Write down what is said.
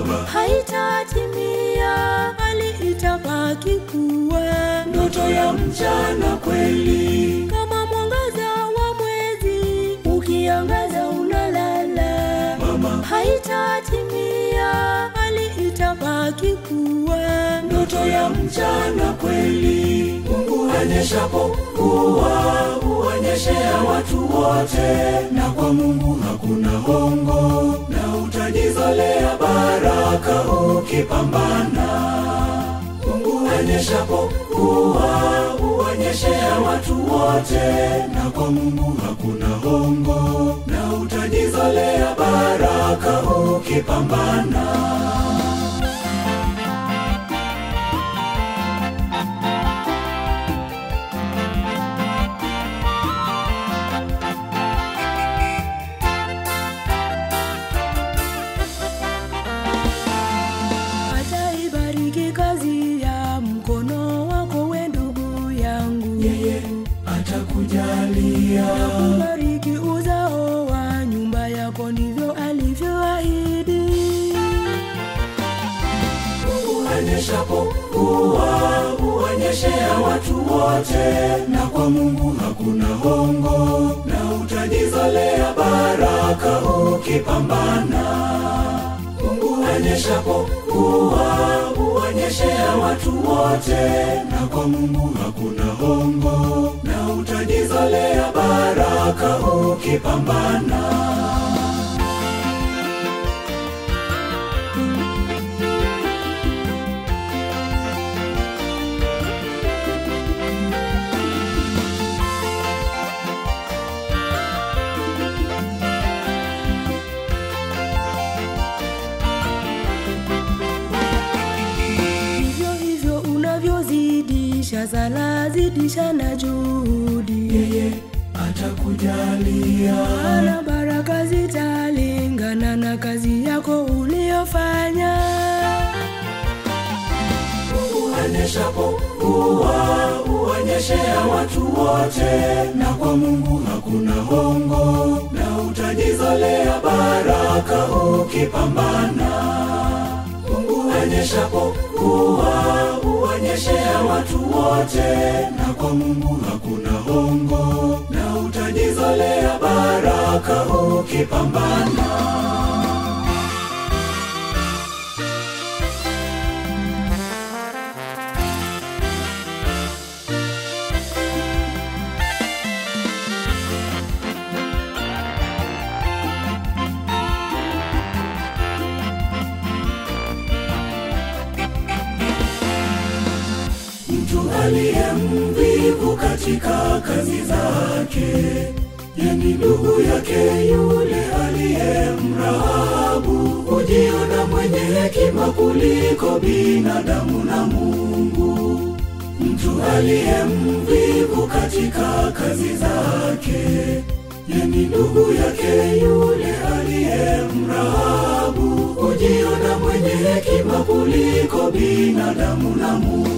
Baba, haitatimia bali itabaki kuwa ndoto ya mchana kweli. Kama mwangaza wa mwezi ukiangaza unalala, Mama, haitatimia bali itabaki kuwa ndoto ya mchana kweli. Mungu anyeshapo mvua huonyeshea watu wote, na kwa Mungu hakuna hongo, na utajizolea baraka ukipambana. Mungu anyeshapo mvua huonyeshea watu wote, na kwa Mungu hakuna hongo, na utajizolea baraka ukipambana. Ataibariki kazi ya mkono wako we ndugu yangu, Yeye atakujalia. kubariki uzao wa nyumba yako, ndivyo alivyoahidi. Mungu anyeshapo mvua huonyeshea watu wote, na kwa Mungu hakuna hongo, na utajizolea baraka ukipambana. Mungu anyeshapo mvua huonyeshea watu wote, na kwa Mungu hakuna hongo, na utajizolea baraka ukipambana. Hivyo hivyo unavyozidisha sala, zidisha na juhudi. Yeye atakujalia. Na baraka zitalingana na kazi yako uliyofanya. Mungu anyeshapo mvua huonyeshea watu wote, na kwa Mungu hakuna hongo, na utajizolea baraka ukipambana. Mungu anyeshapo mvua huonyeshea watu wote, na kwa Mungu hakuna hongo, na utajizolea baraka ukipambana. Mtu aliye mvivu katika kazi zake, yani ndugu yake yule aliye mrahabu, hujiona mwenye hekima kuliko binadamu na Mungu. Mtu aliye mvivu katika kazi zake, yani ndugu yake yule aliye mrahabu, hujiona mwenye hekima kuliko binadamu na Mungu.